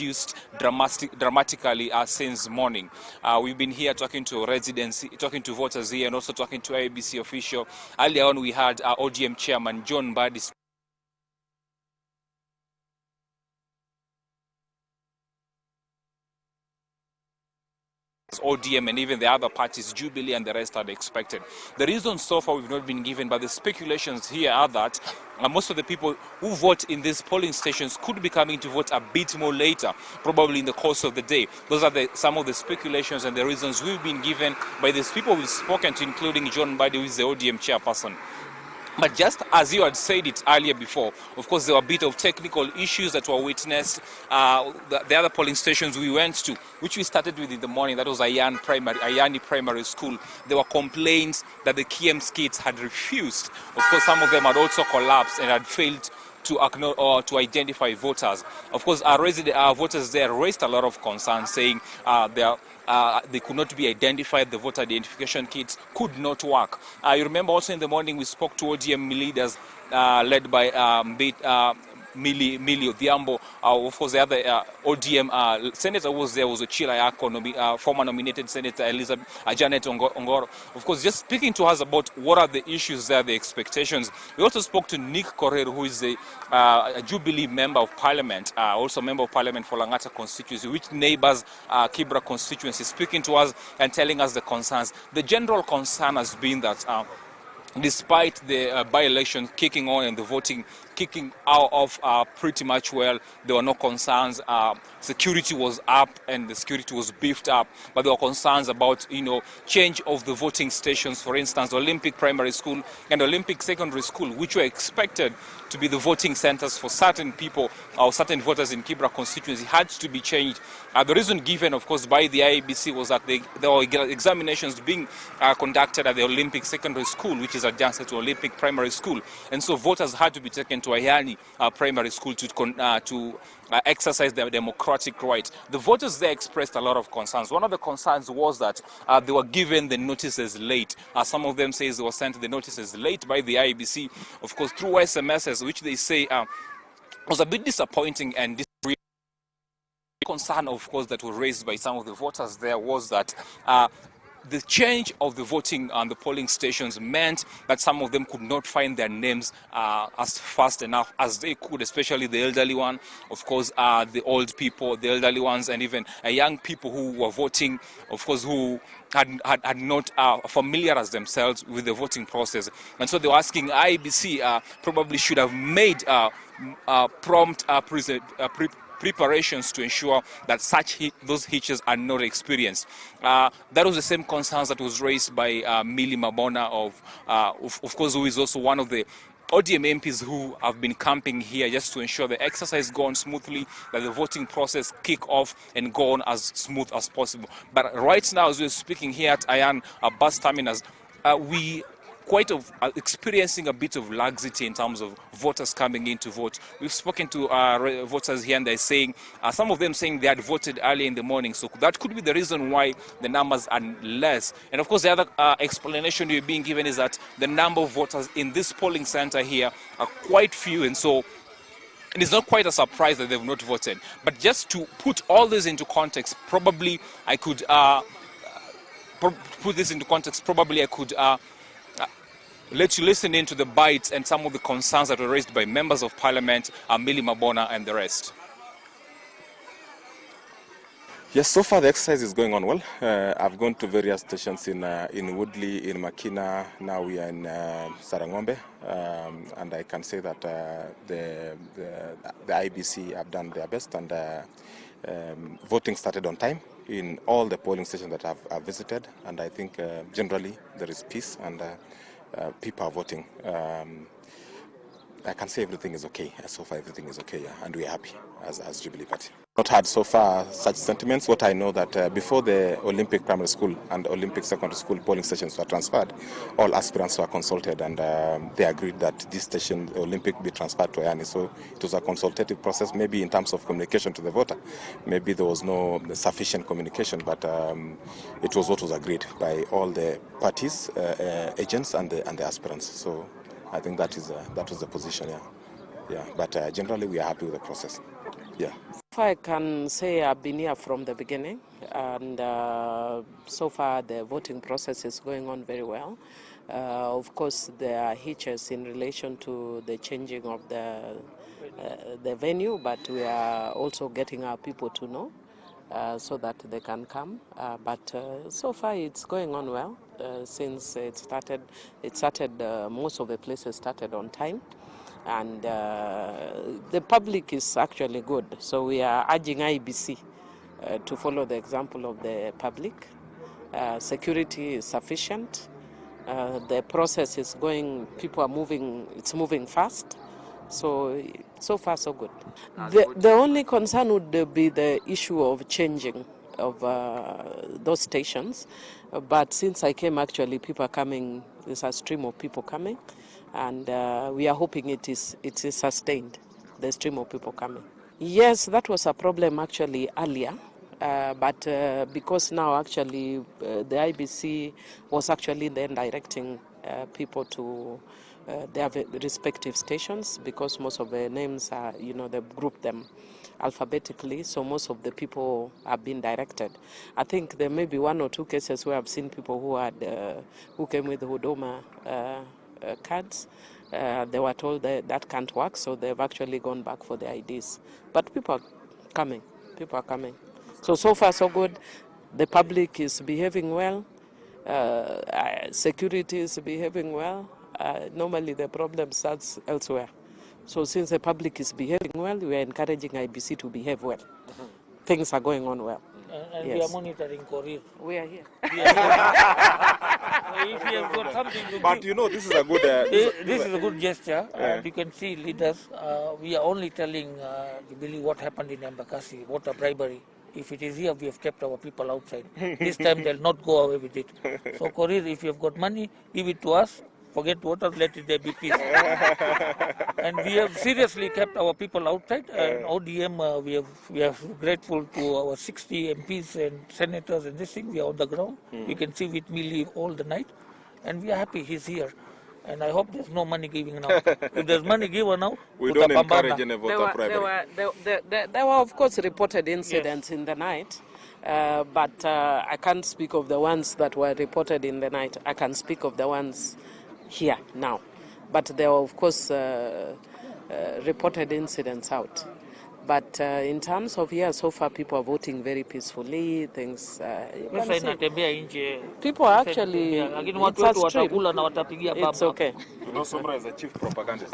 reduced dramatically since morning. We've been here talking to residents, talking to voters here, and also talking to IEBC official. Earlier on, we had ODM chairman John Mbadi ODM and even the other parties, Jubilee and the rest, had expected. The reason so far we've not been given, but the speculations here are that most of the people who vote in these polling stations could be coming to vote a bit more later, probably in the course of the day. Those are some of the speculations and the reasons we've been given by these people we've spoken to, including John Mbadi, who is the ODM chairperson. But just as you had said it earlier before, of course, there were a bit of technical issues that were witnessed. The other polling stations we went to, which we started with in the morning, that was Ayani Primary School, there were complaints that the KM kits had refused. Of course, some of them had also collapsed and had failed to acknowledge or to identify voters. Of course, our voters there raised a lot of concerns, saying they could not be identified. The voter identification kits could not work. You remember also in the morning we spoke to ODM leaders led by Winnie Odinga. Of course, the other ODM senator was there, was Ochila Yako, former nominated Senator Janet Ongoro. Of course, just speaking to us about what are the issues there, the expectations. We also spoke to Nick Correr, who is a Jubilee member of Parliament, also member of Parliament for Langata constituency, which neighbors Kibra constituency, speaking to us and telling us the concerns. The general concern has been that despite the by-election kicking on and the voting kicking out of pretty much well, there were no concerns. Security was up and the security was beefed up, but there were concerns about, change of the voting stations. For instance, Olympic Primary School and Olympic Secondary School, which were expected to be the voting centers for certain people or certain voters in Kibra constituency, had to be changed. The reason given, of course, by the IEBC was that there were examinations being conducted at the Olympic Secondary School, which is adjacent to Olympic Primary School, and so voters had to be taken to Ayani Primary School to exercise their democratic right. The voters there expressed a lot of concerns. One of the concerns was that they were given the notices late. Some of them say they were sent the notices late by the IEBC, of course, through SMSs, which they say was a bit disappointing. And this concern, of course, that was raised by some of the voters there was that the change of the voting on the polling stations meant that some of them could not find their names as fast enough as they could, especially the elderly one, of course, the old people, the elderly ones, and even young people who were voting, of course, who had not familiarized themselves with the voting process. And so they were asking IEBC probably should have made prompt preparations to ensure that those hitches are not experienced. That was the same concerns that was raised by Millie Mabona of course, who is also one of the ODM MPs who have been camping here just to ensure the exercise go on smoothly, that the voting process kick off and go on as smooth as possible. But right now, as we're speaking here at Ayan bus terminus, we experiencing a bit of laxity in terms of voters coming in to vote. We've spoken to voters here and they're saying, some of them saying they had voted early in the morning, so that could be the reason why the numbers are less. And of course, the other explanation you're being given is that the number of voters in this polling center here are quite few, and so it is not quite a surprise that they've not voted. But just to put all this into context, probably I could let you listen into the bites and some of the concerns that were raised by members of Parliament, Millie Mabona and the rest. Yes, so far the exercise is going on well. I've gone to various stations in Woodley, in Makina. Now we are in Sarangombe, and I can say that the IBC have done their best, and voting started on time in all the polling stations that I've visited, and I think generally there is peace and people are voting. I can say everything is okay. So far everything is okay, yeah, and we're happy as Jubilee Party. Not had so far such sentiments. What I know that before the Olympic Primary School and Olympic Secondary School polling stations were transferred, all aspirants were consulted, and they agreed that this station, Olympic, be transferred to Ayani. So it was a consultative process, maybe in terms of communication to the voter. Maybe there was no sufficient communication, but it was what was agreed by all the parties, agents, and the aspirants. So I think that was the position, yeah. But generally we are happy with the process. Yeah. I can say I've been here from the beginning, and so far the voting process is going on very well. Of course, there are hitches in relation to the changing of the venue, but we are also getting our people to know so that they can come. But so far it's going on well since it started. Most of the places started on time. And the public is actually good. So we are urging IBC to follow the example of the public. Security is sufficient. The process is going, people are moving, it's moving fast. So far so good. The only concern would be the issue of changing of those stations. But since I came, actually, people are coming, there's a stream of people coming. And we are hoping it is sustained, the stream of people coming. Yes, that was a problem actually earlier, but because now actually the IBC was actually then directing people to their respective stations, because most of the names are, they group them alphabetically, so most of the people have been directed. I think there may be one or two cases where I've seen people who came with Huduma cards. They were told that can't work, so they've actually gone back for the IDs. But people are coming. So far so good. The public is behaving well. Security is behaving well. Normally the problem starts elsewhere. So since the public is behaving well, we are encouraging IBC to behave well. Things are going on well. And yes. We are monitoring Korea. We are here. If you have got something to But give, this is a good... this is a good gesture. You can see leaders, we are only telling Jubilee what happened in Embakasi, what a bribery. If it is here, we have kept our people outside. This time they'll not go away with it. So Korea, if you have got money, give it to us. Forget voters, let it there be peace. And we have seriously kept our people outside. And ODM, we are grateful to our 60 MPs and senators and this thing. We are on the ground. We can see with me all the night. And we are happy he's here. And I hope there's no money given out. If there's money given out, we don't encourage any voter bribery. There were, of course, reported incidents in the night. But I can't speak of the ones that were reported in the night. I can speak of the ones here now, but there are of course reported incidents out. But in terms of here, so far people are voting very peacefully. Things people are actually, it's a stream. It's okay. Sombra is a chief propagandist.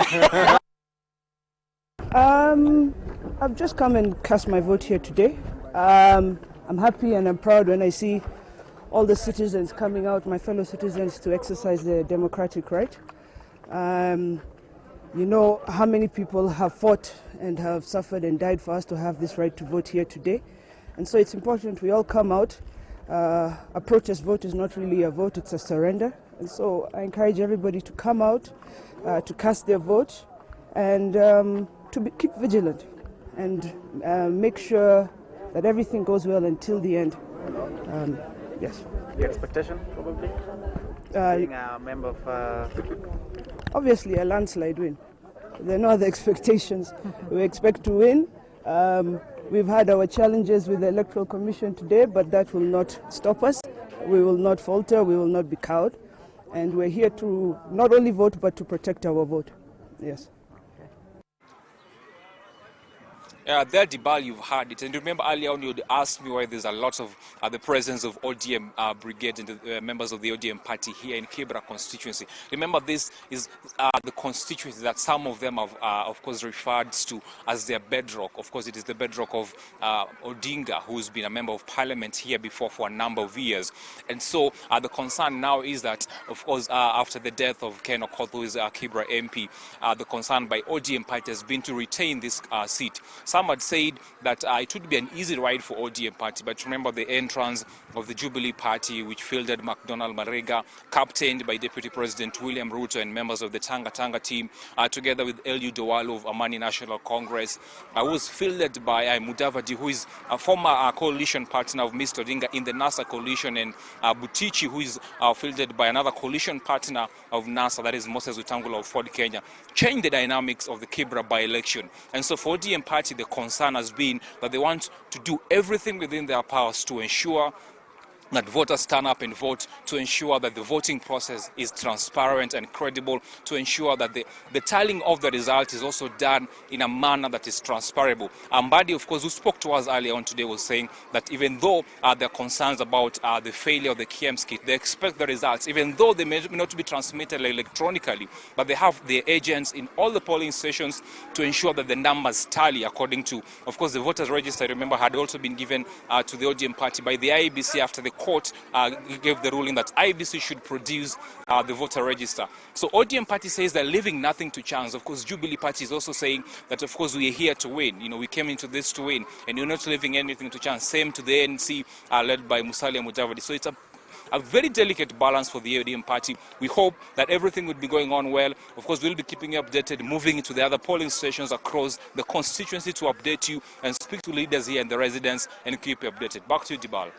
I've just come and cast my vote here today. I'm happy and I'm proud when I see all the citizens coming out, my fellow citizens, to exercise their democratic right. You know how many people have fought and have suffered and died for us to have this right to vote here today. And so it's important we all come out. A protest vote is not really a vote, it's a surrender. And so I encourage everybody to come out, to cast their vote, and keep vigilant and make sure that everything goes well until the end. Yes. The expectation, probably? Being a member of... Obviously, a landslide win. There are no other expectations. We expect to win. We've had our challenges with the Electoral Commission today, but that will not stop us. We will not falter. We will not be cowed. And we're here to not only vote, but to protect our vote. Yes. There, Dibal, you've heard it. And remember earlier on, you asked me why there's a lot of the presence of ODM brigade and the members of the ODM party here in Kibra constituency. Remember, this is the constituency that some of them have, of course, referred to as their bedrock. Of course, it is the bedrock of Odinga, who's been a member of parliament here before for a number of years. And so the concern now is that, of course, after the death of Ken Okoth, who is a Kibra MP, the concern by ODM party has been to retain this seat. Some had said that it would be an easy ride for ODM party, but remember the entrance of the Jubilee party, which fielded McDonald Marega, captained by Deputy President William Ruto and members of the Tanga Tanga team, together with Eliud Owalo of Amani National Congress, was fielded by Mudavadi, who is a former coalition partner of Mr. Odinga in the NASA coalition, and Butichi, who is fielded by another coalition partner of NASA, that is Moses Wetangula of Ford Kenya, changed the dynamics of the Kibra by-election. And so for ODM party, the concern has been that they want to do everything within their powers to ensure that voters turn up and vote, to ensure that the voting process is transparent and credible, to ensure that the tallying of the result is also done in a manner that is transferable. Mbadi, of course, who spoke to us earlier on today, was saying that even though there are concerns about the failure of the KM's kit, they expect the results, even though they may not be transmitted electronically, but they have their agents in all the polling stations to ensure that the numbers tally according to, of course, the voters register, remember, had also been given to the ODM party by the IEBC after the court gave the ruling that IEBC should produce the voter register. So ODM party says they're leaving nothing to chance. Of course, Jubilee party is also saying that, of course, we are here to win. We came into this to win, and you're not leaving anything to chance. Same to the ANC, led by Musalia Mudavadi. So it's a very delicate balance for the ODM party. We hope that everything will be going on well. Of course, we'll be keeping you updated, moving into the other polling stations across the constituency to update you and speak to leaders here and the residents and keep you updated. Back to you, Dibal.